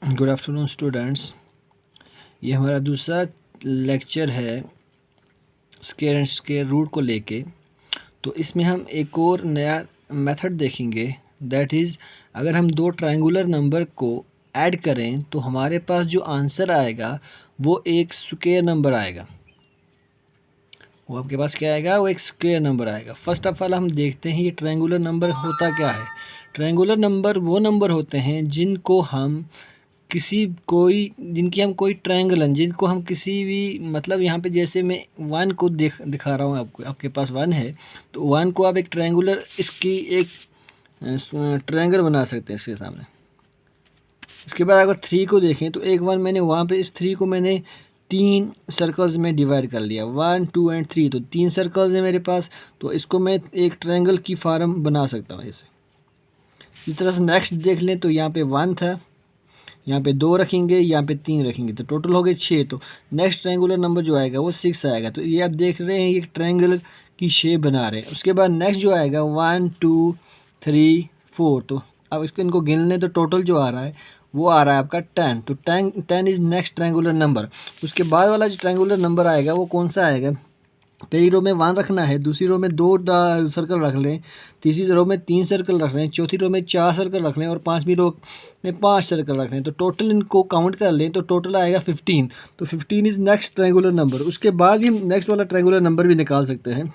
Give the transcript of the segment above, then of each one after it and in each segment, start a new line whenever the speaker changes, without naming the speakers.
Good afternoon students. ये हमारा दूसरा लेक्चर है स्क्वायर एंड स्क्वायर रूट को लेके। तो इसमें हम एक और नया मेथड देखेंगे, दैट इज़ अगर हम दो ट्रायंगुलर नंबर को ऐड करें तो हमारे पास जो आंसर आएगा वो एक स्क्वायर नंबर आएगा। वो आपके पास क्या आएगा? वो एक स्क्वायर नंबर आएगा। फर्स्ट ऑफ ऑल हम देखते हैं ये ट्रायंगुलर नंबर होता क्या है। ट्रायंगुलर नंबर वो नंबर होते हैं जिनको हम जिनकी हम कोई ट्रायंगल, जिनको हम किसी भी मतलब यहाँ पे जैसे मैं वन को दिखा रहा हूँ आपको, आपके पास वन है तो वन को आप एक ट्रायंगुलर इसकी एक ट्रायंगल बना सकते हैं इसके सामने। इसके बाद अगर थ्री को देखें तो एक वन मैंने वहाँ पे इस थ्री को मैंने तीन सर्कल्स में डिवाइड कर लिया, 1 2 एंड 3, तो तीन सर्कल्स हैं मेरे पास, तो इसको मैं एक ट्रायंगल की फॉर्म बना सकता हूँ ऐसे। इस तरह से नेक्स्ट देख लें तो यहाँ पे वन था, यहाँ पे दो रखेंगे, यहाँ पे तीन रखेंगे, तो टोटल हो गए 6। तो नेक्स्ट ट्रायंगुलर नंबर जो आएगा वो 6 आएगा। तो ये आप देख रहे हैं ये ट्रायंगल की शेप बना रहे हैं। उसके बाद नेक्स्ट जो आएगा 1 2 3 4, तो अब इसको इनको गिन लें तो टोटल जो आ रहा है वो आ रहा है आपका 10। तो 10 इज़ नेक्स्ट ट्रायंगुलर नंबर। उसके बाद वाला जो ट्रायंगुलर नंबर आएगा वो कौन सा आएगा? पहली रो में 1 रखना है, दूसरी रो में 2 सर्कल रख लें, तीसरी रो में 3 सर्कल रख लें, चौथी रो में 4 सर्कल रख लें और पांचवी रो में 5 सर्कल रख लें। तो टोटल इनको काउंट कर लें तो टोटल आएगा 15। तो 15 इज़ नेक्स्ट ट्रायंगुलर नंबर। उसके बाद भी हम नेक्स्ट वाला ट्रायंगुलर नंबर भी निकाल सकते हैं।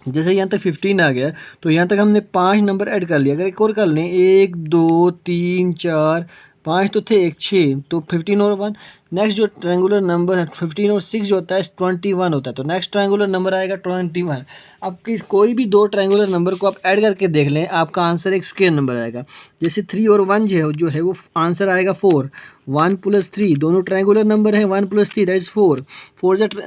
जैसे यहाँ तक 15 आ गया तो यहाँ तक हमने 5 नंबर ऐड कर लिया। अगर एक और कर लें 1 2 3 4 5 तो थे, एक 6, तो 15 और 1। नेक्स्ट जो ट्रायंगुलर नंबर है 15 और 6 जो होता है 21 होता है। तो नेक्स्ट ट्रायंगुलर नंबर आएगा 21। अब कोई भी दो ट्रायंगुलर नंबर को आप ऐड करके देख लें, आपका आंसर एक स्क्वायर नंबर आएगा। जैसे 3 और 1 जो है वो आंसर आएगा 4। 1 + 3 दोनों ट्रायंगुलर नंबर है, 1 + 3 that is 4।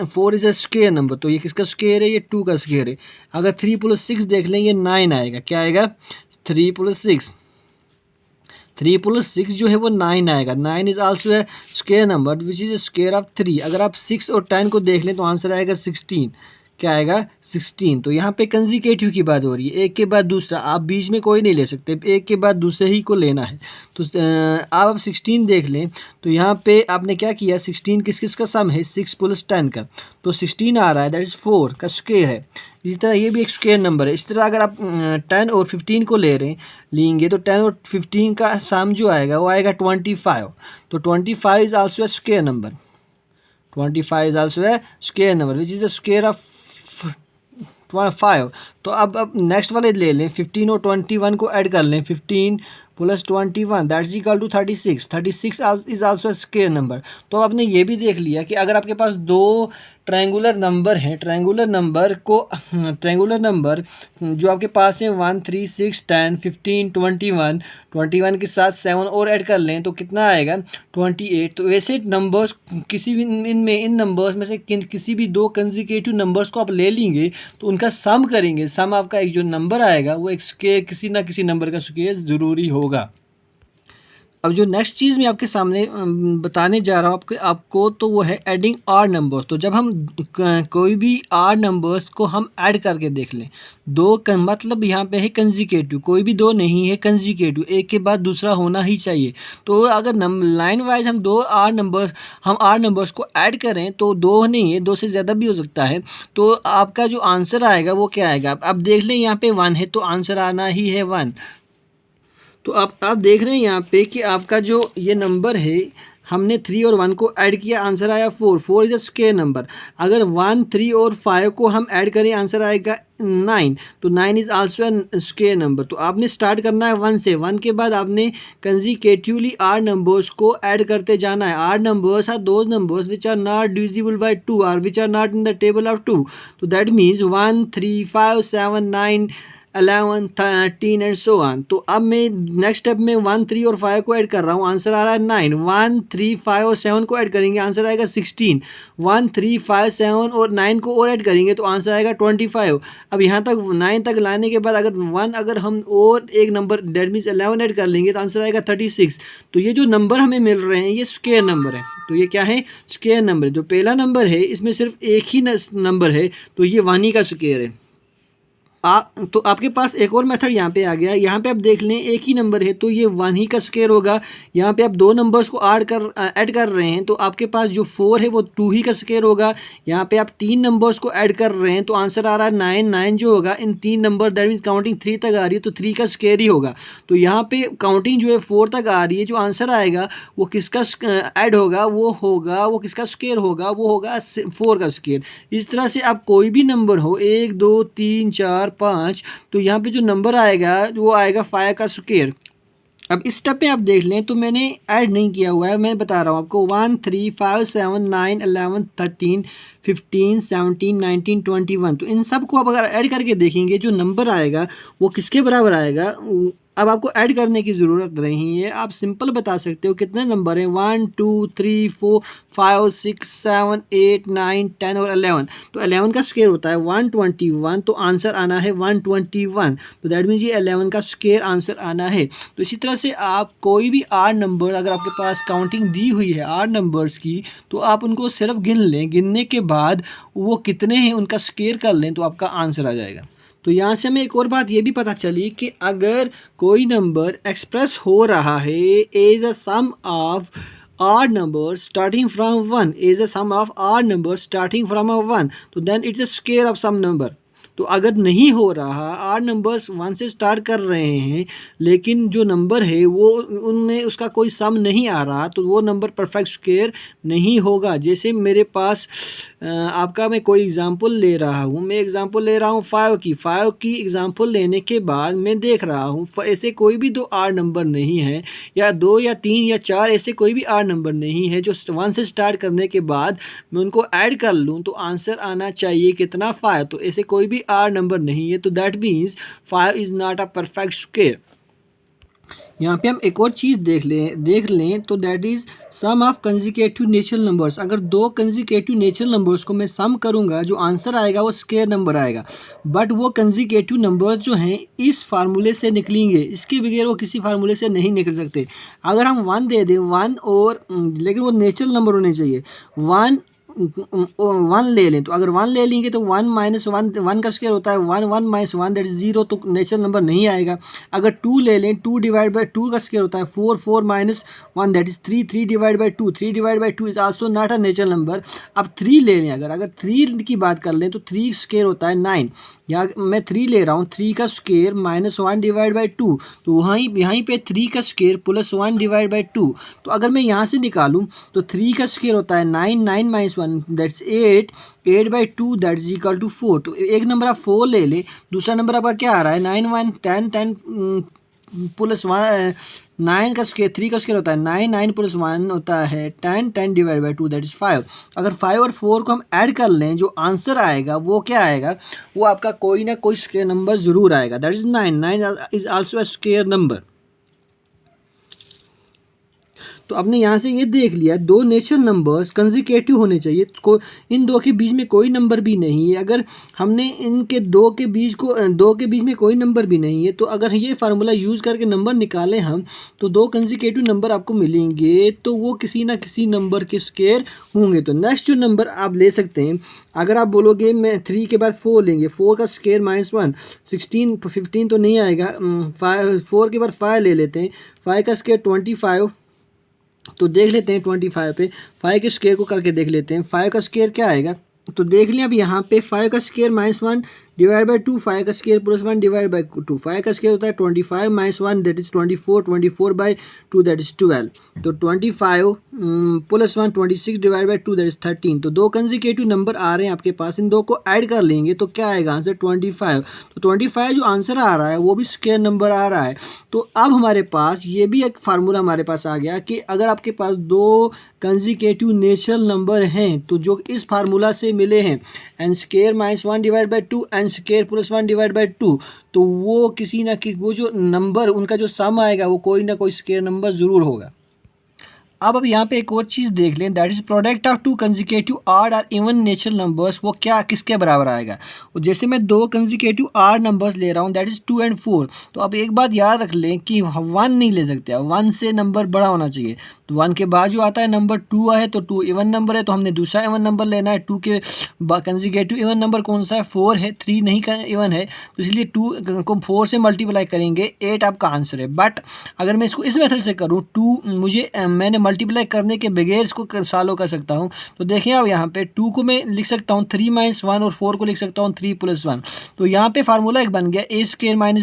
4 is a square number. तो ये किसका स्क्वायर है? ये 2 का स्क्वायर है। अगर 3 + 6 देख लें ये 9 आएगा। क्या आएगा? 3 + 6, 3 + 6 जो है वो 9 आएगा। 9 इज़ आल्सो है square number which is square of 3। अगर आप 6 और 10 को देख लें तो आंसर आएगा 16। क्या आएगा? 16। तो यहाँ पे कंजिकेटिव की बात हो रही है, एक के बाद दूसरा, आप बीच में कोई नहीं ले सकते, एक के बाद दूसरे ही को लेना है। तो आप अब 16 देख लें तो यहाँ पे आपने क्या किया, 16 किस किस का सम है? 6 + 10 का। तो 16 आ रहा है, दैट इज़ 4 का स्क्वायर है। इसी तरह ये भी एक स्क्वायर नंबर है। इस तरह अगर आप 10 और 15 को लेंगे तो 10 और 15 का सम जो आएगा वो आएगा 25। तो 25 is also a square number. 25 is also a square number which is a square of 5। तो अब नेक्स्ट वाले ले लें, 15 और 21 को ऐड कर लें, 15 + 21 that's equal to 36। 36 is also square number. तो अब आपने ये भी देख लिया कि अगर आपके पास दो ट्रायंगुलर नंबर हैं, ट्रायंगुलर नंबर जो आपके पास है 1 3 6 10 15 21, 21 के साथ 7 और ऐड कर लें तो कितना आएगा? 28। तो ऐसे नंबर्स किसी भी इन नंबर्स में से किसी भी दो कंसेक्यूटिव नंबर्स को आप ले लेंगे तो उनका सम करेंगे, सम आपका एक जो नंबर आएगा वो एक स्क्वायर, किसी ना किसी नंबर का स्क्वायर ज़रूरी होगा। अब जो नेक्स्ट चीज़ मैं आपके सामने बताने जा रहा हूँ आपको तो वो है एडिंग आर नंबर्स। तो जब हम कोई भी आर नंबर्स को हम ऐड करके देख लें, मतलब यहाँ पे है कंजिकेटिव, कोई भी दो नहीं है कंजिकेटिव, एक के बाद दूसरा होना ही चाहिए। तो अगर लाइन वाइज हम आर नंबर्स को ऐड करें तो दो नहीं है, दो से ज़्यादा भी हो सकता है। तो आपका जो आंसर आएगा वो क्या आएगा? अब देख लें यहाँ पे 1 है तो आंसर आना ही है 1। तो आप देख रहे हैं यहाँ पे कि आपका जो ये नंबर है, हमने 3 और 1 को ऐड किया, आंसर आया 4। 4 इज़ अ स्क्वायर नंबर। अगर 1 3 और 5 को हम ऐड करें आंसर आएगा 9। तो 9 is also a square number. तो आपने स्टार्ट करना है 1 से, 1 के बाद आपने कंजिकेटिवली आर नंबर्स को ऐड करते जाना है। Odd numbers are those numbers which are not divisible by 2 और which are not in the table of 2। तो that means 1 3 5 7 9 11 13 and so on. तो अब मैं नेक्स्ट स्टेप में 1 3 और 5 को ऐड कर रहा हूँ, आंसर आ रहा है 9। 1 3 5 और 7 को ऐड करेंगे, आंसर आएगा 16। 1 3 5 7 और 9 को और ऐड करेंगे तो आंसर आएगा 25। अब यहाँ तक 9 तक लाने के बाद अगर हम और एक नंबर दैट मीन्स 11 ऐड कर लेंगे तो आंसर आएगा 36। तो ये जो नंबर हमें मिल रहे हैं ये स्क्वायर नंबर है। तो ये क्या है? Square number. जो पहला नंबर है इसमें सिर्फ एक ही नंबर है तो ये 1 ही का स्क्वायर है। तो आपके पास एक और मेथड यहाँ पे आ गया। यहाँ पे आप देख लें एक ही नंबर है तो ये 1 ही का स्क्वायर होगा। यहाँ पे आप दो नंबर्स को ऐड कर रहे हैं तो आपके पास जो 4 है वो 2 ही का स्क्वायर होगा। यहाँ पे आप तीन नंबर्स को ऐड कर रहे हैं तो आंसर आ रहा है 9। 9 जो होगा इन तीन नंबर दैट मीन्स काउंटिंग 3 तक आ रही है तो 3 का स्क्वायर ही होगा। तो यहाँ पे काउंटिंग जो है 4 तक आ रही है, जो आंसर आएगा वो किसका ऐड होगा, वो किसका स्क्वायर होगा, वो होगा 4 का स्क्वायर। इस तरह से आप कोई भी नंबर हो 1 2 3 4 5, तो यहाँ पे जो नंबर आएगा वो आएगा 5 का स्क्वायर। अब इस स्टेप पे आप देख लें तो मैंने ऐड नहीं किया हुआ है, मैं बता रहा हूँ आपको। 1 3 5 7 9 11 13 15 17 19 21, तो इन सब को आप अगर ऐड करके देखेंगे जो नंबर आएगा वो किसके बराबर आएगा। अब आपको ऐड करने की ज़रूरत नहीं है, आप सिंपल बता सकते हो कितने नंबर हैं। 1 2 3 4 5 6 7 8 9 10 और 11। तो 11 का स्क्वायर होता है 121, तो आंसर आना है 121। तो दैट मीन्स ये 11 का स्क्वायर आंसर आना है। तो इसी तरह से आप कोई भी 8 नंबर अगर आपके पास काउंटिंग दी हुई है 8 नंबर्स की, तो आप उनको सिर्फ गिन लें, गिनने के बाद वो कितने हैं उनका स्क्वायर कर लें तो आपका आंसर आ जाएगा। तो यहाँ से हमें एक और बात ये भी पता चली कि अगर कोई नंबर एक्सप्रेस हो रहा है as a sum of odd numbers starting from 1, is a sum of odd numbers starting from a 1, तो then it's a square of some number। तो अगर नहीं हो रहा, 8 नंबर्स 1 से स्टार्ट कर रहे हैं लेकिन जो नंबर है वो उनमें उसका कोई सम नहीं आ रहा, तो वो नंबर परफेक्ट स्क्वायर नहीं होगा। जैसे मेरे पास आपका मैं कोई एग्ज़ाम्पल ले रहा हूँ, मैं एग्ज़ाम्पल ले रहा हूँ 5 की एग्ज़ाम्पल लेने के बाद मैं देख रहा हूँ ऐसे कोई भी दो 8 नंबर नहीं है, या 2 या 3 या 4 ऐसे कोई भी 8 नंबर नहीं है जो 1 से स्टार्ट करने के बाद मैं उनको ऐड कर लूँ तो आंसर आना चाहिए कितना, 5। तो ऐसे कोई भी 8 नंबर नहीं है, तो that means 5 is not a perfect square. यहाँ पे हम एक और चीज़ देख लें तो that is sum of consecutive natural numbers. अगर दो कंजिकेटिव नेचुरल नंबर्स को मैं सम करूँगा, जो आंसर आएगा वो स्क्वायर नंबर आएगा। बट वो कंजिकेटिव नंबर्स जो हैं इस फार्मूले से निकलेंगे, इसके बगैर वो किसी फार्मूले से नहीं निकल सकते। अगर हम 1 दे दें 1 और लेकिन वो नेचुरल नंबर होने चाहिए। 1 ले लें, तो अगर 1 ले लेंगे तो 1 माइनस 1, 1 का स्क्वायर होता है 1, 1 माइनस 1 दैट इज 0, तो नेचुरल नंबर नहीं आएगा। अगर 2 ले लें, 2 डिवाइड बाई 2 का स्क्वायर होता है 4, 4 minus 1 that is 3, 3 divide by 2, 3 divide by 2 is also not a natural number. अब 3 ले लें, अगर 3 की बात कर लें तो 3 स्क्वायर होता है 9। यहाँ मैं 3 ले रहा हूँ, 3 का स्क्वायर माइनस 1 डिवाइड बाई 2, तो यहीं पे 3 का स्क्वायर प्लस 1 डिवाइड बाई 2। तो अगर मैं यहाँ से निकालूँ तो 3 का स्क्वायर होता है 9, 9 minus 1 that's 8, 8 by 2 that is equal to 4। तो एक नंबर आप 4 ले लें, दूसरा नंबर आपका क्या आ रहा है 9 1 10 10 प्लस 1 9 का स्क्वायर, 3 का स्क्वायर होता है 9, 9 प्लस 1 होता है 10, 10 डिवाइड बाई 2 दैट इज 5। अगर 5 और 4 को हम ऐड कर लें, जो आंसर आएगा वो क्या आएगा, वो आपका कोई ना कोई स्क्वायर नंबर ज़रूर आएगा, that is 9। 9 is also a square number. तो आपने यहाँ से ये देख लिया दो नेचुरल नंबर्स कंजिकेटिव होने चाहिए, इन दो के बीच में कोई नंबर भी नहीं है। अगर हमने इनके दो के बीच में कोई नंबर भी नहीं है, तो अगर ये फार्मूला यूज़ करके नंबर निकालें हम, तो दो कंजिकेटिव नंबर आपको मिलेंगे, तो वो किसी ना किसी नंबर के स्क्वायर होंगे। तो नेक्स्ट जो नंबर आप ले सकते हैं, अगर आप बोलोगे मैं 3 के बाद 4 लेंगे, 4 का स्क्वायर माइनस 1 16, 15 तो नहीं आएगा। 4 के बाद 5 ले लेते हैं, 5 का स्क्वायर 25, तो देख लेते हैं 25 पे 5 के स्क्वायर को करके देख लेते हैं। 5 का स्क्वायर क्या आएगा, तो देख लिया अब यहाँ पे 5 का स्क्वायर माइनस 1 डिवाइड बाई 2, 5 का स्क्वायर प्लस 1 डिवाइड बाई 2, 5 का स्क्वायर होता है 25 minus 1 that is 24, 24 by 2 that is 12, तो 25 plus 1 26 divide by 2 that is 13। तो दो कंजिकेटिव नंबर आ रहे हैं आपके पास, इन दो को ऐड कर लेंगे तो क्या आएगा आंसर 25। तो 25 जो आंसर आ रहा है वो भी स्क्वायर नंबर आ रहा है। तो अब हमारे पास ये भी एक फार्मूला हमारे पास आ गया कि अगर आपके पास दो कंजिकेटिव नेचुरल नंबर हैं, तो जो इस फार्मूला से मिले हैं n square minus 1 divide by 2 n square plus 1 divide by 2, तो वो किसी ना कि वो जो नंबर उनका जो सम आएगा वो कोई ना कोई स्क्वायर नंबर ज़रूर होगा। अब यहाँ पे एक और चीज़ देख लें, that is product of to consecutive odd और इवन नेचुरल नंबर्स, वो क्या किसके बराबर आएगा। जैसे मैं दो कंसेक्यूटिव ऑड नंबर्स ले रहा हूँ, दैट इज़ 2 और 4। तो अब एक बात याद रख लें कि 1 नहीं ले सकते, 1 से नंबर बड़ा होना चाहिए। तो 1 के बाद जो आता है नंबर 2 है, तो 2 इवन नंबर है, तो हमने दूसरा इवन नंबर लेना है। 2 के कंसेक्यूटिव इवन नंबर कौन सा है, 4 है, 3 नहीं का इवन है, तो इसलिए 2 को 4 से मल्टीप्लाई करेंगे, 8 आपका आंसर है। बट अगर मैं इसको इस मेथड से करूँ, मैंने मल्टीप्लाई करने के बगैर इसको सॉल्व कर सकता हूँ। तो देखिए अब यहाँ पे 2 को मैं लिख सकता हूँ 3 - 1 और 4 को लिख सकता हूँ 3 + 1। तो यहाँ पे फार्मूला एक बन गया a²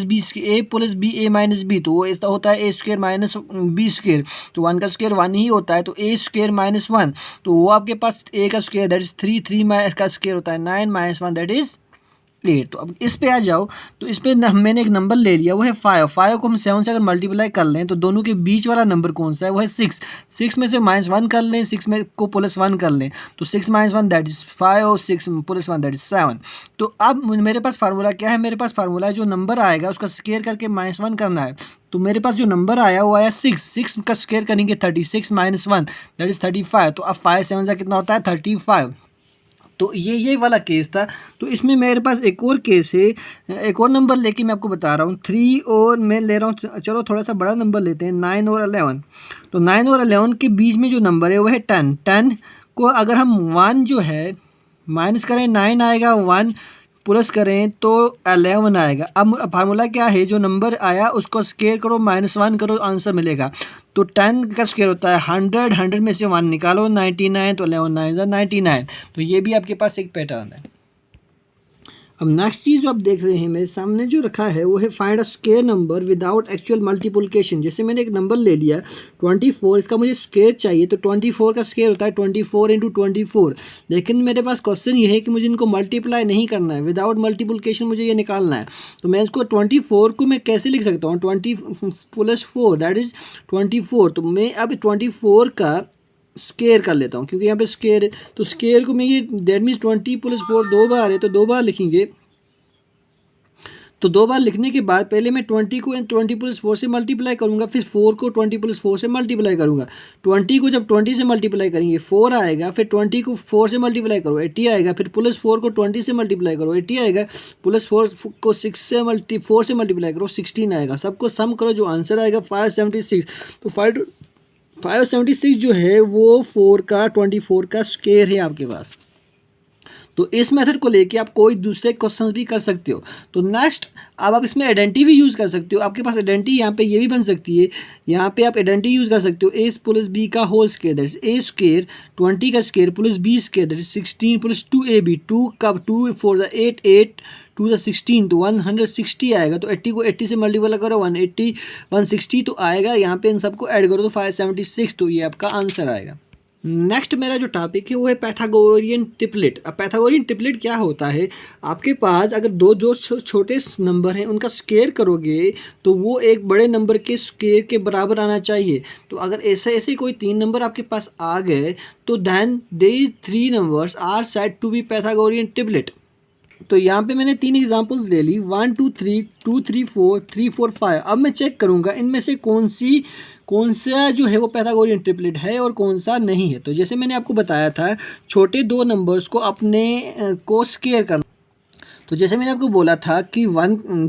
- b, a + b a - b, तो वो ऐसा होता है a² - b²। तो 1 का स्क्वायर 1 ही होता है, तो a² - 1, तो वो आपके पास a का स्क्वायर दैट इज 3, 3 का स्क्वायर होता है 9 - 1 दैट इज 8। तो अब इस पे आ जाओ, तो इस पे मैंने एक नंबर ले लिया, वो है 5 को हम 7 से अगर मल्टीप्लाई कर लें तो दोनों के बीच वाला नंबर कौन सा है, वो है 6 में से -1 कर लें, 6 में को +1 कर लें, तो 6 - 1 दैट इज़ 5 और 6 + 1 दैट इज़ 7। तो अब मेरे पास फार्मूला क्या है, मेरे पास फार्मूला है जो नंबर आएगा उसका स्क्वायर करके -1 करना है। तो मेरे पास जो नंबर आया वो आया 6 का स्क्वायर करेंगे 36 - 1 दैट इज़ 35। तो अब 5 7 का कितना होता है 35। तो ये वाला केस था। तो इसमें मेरे पास एक और केस है, एक और नंबर लेके मैं आपको बता रहा हूँ। 3 और मैं ले रहा हूँ, चलो थोड़ा सा बड़ा नंबर लेते हैं, 9 और 11। तो 9 और 11 के बीच में जो नंबर है वो है 10। 10 को अगर हम 1 जो है माइनस करें 9 आएगा, 1 प्लस करें तो 11 आएगा। अब फार्मूला क्या है, जो नंबर आया उसको स्क्वायर करो -1 करो आंसर मिलेगा। तो 10 का स्क्वायर होता है 100, 100 में से 1 निकालो 99, तो 11 9 99। तो ये भी आपके पास एक पैटर्न है। अब नेक्स्ट चीज़ जो आप देख रहे हैं मेरे सामने जो रखा है वो है find a square number without actual multiplication. जैसे मैंने एक नंबर ले लिया 24, इसका मुझे स्क्वायर चाहिए, तो 24 का स्क्वायर होता है 24 × 24। लेकिन मेरे पास क्वेश्चन ये है कि मुझे इनको मल्टीप्लाई नहीं करना है, विदाउट मल्टीप्लिकेशन मुझे ये निकालना है। तो मैं इसको 24 को मैं कैसे लिख सकता हूँ, 20 + 4 दैट इज़ 24। तो मैं अब 24 का स्क्वायर कर लेता हूँ, क्योंकि यहाँ पे स्क्वायर है, तो स्क्वायर को मैं ये दैट मीन्स 20 + 4 2 बार है, तो 2 बार लिखेंगे। तो 2 बार लिखने के बाद पहले मैं 20 को 20 + 4 से मल्टीप्लाई करूँगा, फिर 4 को 20 + 4 से मल्टीप्लाई करूँगा। 20 को जब 20 से मल्टीप्लाई करेंगे 4 आएगा, फिर 20 को 4 से मल्टीप्लाई करो 80 आएगा, फिर +4 को 20 से मल्टीप्लाई करो 80 आएगा, +4 को 4 से मल्टीप्लाई करो 16 आएगा। सबको सम करो, जो आंसर आएगा 576। तो 576 जो है वो 24 का स्क्वायर है आपके पास। तो इस मेथड को लेके आप कोई दूसरे क्वेश्चंस भी कर सकते हो। तो नेक्स्ट अब आप इसमें आइडेंटिटी भी यूज़ कर सकते हो। आपके पास आइडेंटिटी यहाँ पे ये भी बन सकती है, यहाँ पे आप आइडेंटिटी यूज़ कर सकते हो a + b का whole square that is a², 20 का square + b square that is 16 + 2ab, 2 का 2 4 8 8 2 16, तो 160 आएगा। तो 80 को 80 से मल्टीप्लाई करो 180 160 तो आएगा। यहाँ पे इन सबको ऐड करो तो 576, तो ये आपका आंसर आएगा। नेक्स्ट मेरा जो टॉपिक है वो है पैथागोरियन ट्रिपलेट। अब पैथागोरियन ट्रिपलेट क्या होता है, आपके पास अगर दो जो छोटे नंबर हैं उनका स्क्वायर करोगे तो वो एक बड़े नंबर के स्क्वायर के बराबर आना चाहिए। तो अगर ऐसे ऐसे कोई 3 नंबर आपके पास आ गए तो then these 3 numbers are said to be Pythagorean triplet. तो यहाँ पे मैंने 3 एग्जांपल्स ले ली, 1 2 3 2 3 4 3 4 5। अब मैं चेक करूँगा इनमें से कौन सा जो है वो पैथागोरियन ट्रिपलेट है और कौन सा नहीं है। तो जैसे मैंने आपको बताया था छोटे 2 नंबर्स को अपने को स्क्वायर करना। तो जैसे मैंने आपको बोला था कि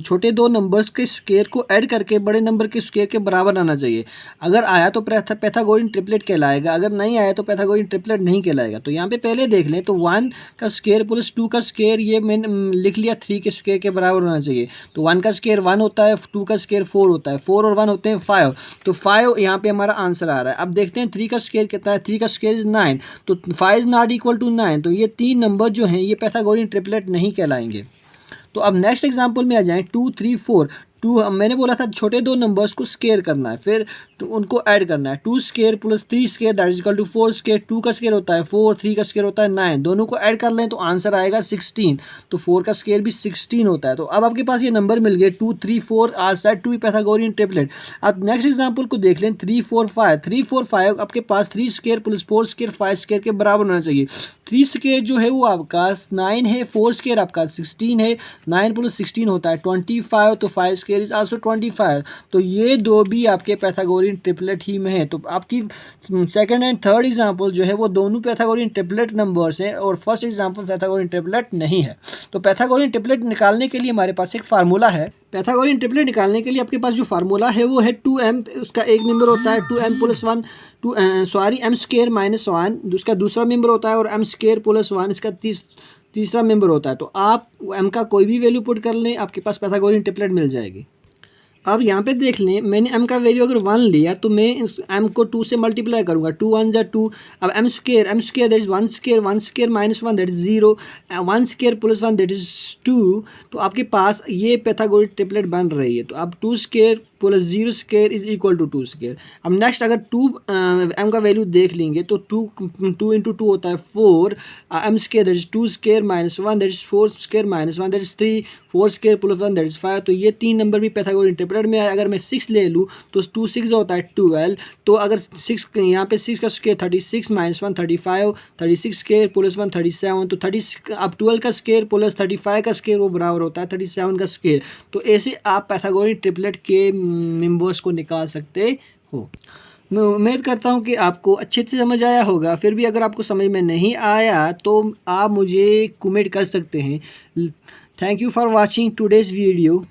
छोटे 2 नंबर्स के स्क्वायर को ऐड करके बड़े नंबर के स्क्वायर के बराबर आना चाहिए। अगर आया तो पैथागोरियन ट्रिपलेट कहलाएगा, अगर नहीं आया तो पैथागोरियन ट्रिपलेट नहीं कहलाएगा। तो यहाँ पे पहले देख लें, तो 1 का स्क्वायर + 2 का स्क्वायर ये मैंने लिख लिया 3 के स्क्वायर के बराबर होना चाहिए। तो 1 का स्क्वायर 1 होता है, 2 का स्क्वायर 4 होता है, 4 और 1 होते हैं 5। तो 5 यहाँ पे हमारा आंसर आ रहा है। अब देखते हैं 3 का स्क्वायर कितना है, 3 का स्क्वायर इज 9, तो 5 इज नॉट इक्वल टू 9। तो ये 3 नंबर जो हैं ये पैथागोरियन ट्रिपलेट नहीं कहलाएंगे। तो अब नेक्स्ट एग्जांपल में आ जाएं, 2 3 4। मैंने बोला था छोटे 2 नंबर्स को स्क्वायर करना है, फिर तो उनको ऐड करना है। 2 square + 3 square that is equal to 4 square. 2 का स्क्वायर होता है 4, 3 का स्क्वायर होता है 9, दोनों को ऐड कर लें तो आंसर आएगा 16। तो 4 का स्क्वायर भी 16 होता है। तो अब आपके पास ये नंबर मिल गए 2 3 4 are said to be Pythagorean triplet. अब नेक्स्ट एग्जांपल को देख लें, 3 4 5। 3 4 5 आपके पास 3 स्क्वायर + 4 स्क्वायर 5 स्क्वायर के बराबर होना चाहिए। 3 स्क्वायर जो है वो आपका 9 है, 4 स्क्वायर आपका 16 है, 9 + 16 होता है 25, तो 5 स्क्वायर इज आल्सो 25। तो ये दो भी आपके पैथागोरियन पैथागोरियन ट्रिपलेट ही में है। तो आपकी सेकंड एंड थर्ड एग्जांपल जो है वो दोनों पैथागोरियन ट्रिपलेट नंबर्स हैं और फर्स्ट एग्जांपल पैथागोरियन ट्रिपलेट नहीं है। तो पैथागोरियन ट्रिपलेट निकालने के लिए हमारे पास एक फार्मूला है। पैथागोरियन ट्रिपलेट निकालने के लिए आपके पास जो फार्मूला है वो है 2m, उसका एक मेंबर होता है 2m plus 1 m square minus 1, उसका दूसरा मेंबर होता है, और m स्क्वायर प्लस 1 इसका तीसरा मेंबर होता है। तो आप m का कोई भी वैल्यू पुट कर लें, आपके पास पैथागोरियन ट्रिपलेट मिल जाएगी। अब यहाँ पे देख लें, मैंने m का वैल्यू अगर 1 लिया तो मैं इस m को 2 से मल्टीप्लाई करूँगा, 2 1 जा 2। अब m square that is 1 square minus 1 that is 0, 1 square plus 1 that is 2। तो आपके पास ये पैथागोरियन ट्रिपलेट बन रही है। तो अब 2 square plus 0 square is equal to 2 square. अब नेक्स्ट अगर 2 m का वैल्यू देख लेंगे तो 2 इंटू 2 होता है 4, m square that is 2 square minus 1 that is 4 square minus 1 that is 3, 4 square plus 1 that is 5। तो ये 3 नंबर भी पैथागोरियन ट्रिपलेट में है। अगर मैं 6 ले लूँ तो 2 6 होता है 12। तो अगर 6 यहाँ पे 6 का स्क्वायर 36 माइनस 1 35, 36 स्क्वायर प्लस 1 37। तो 30 अब 12 का स्क्वायर प्लस 35 का स्क्वायर वो बराबर होता है 37 का स्क्वायर। तो ऐसे आप पैथागोरियन ट्रिपलेट के मेंबर्स को निकाल सकते हो। मैं उम्मीद करता हूँ कि आपको अच्छे से समझ आया होगा। फिर भी अगर आपको समझ में नहीं आया तो आप मुझे कमेंट कर सकते हैं। Thank you for watching today's video.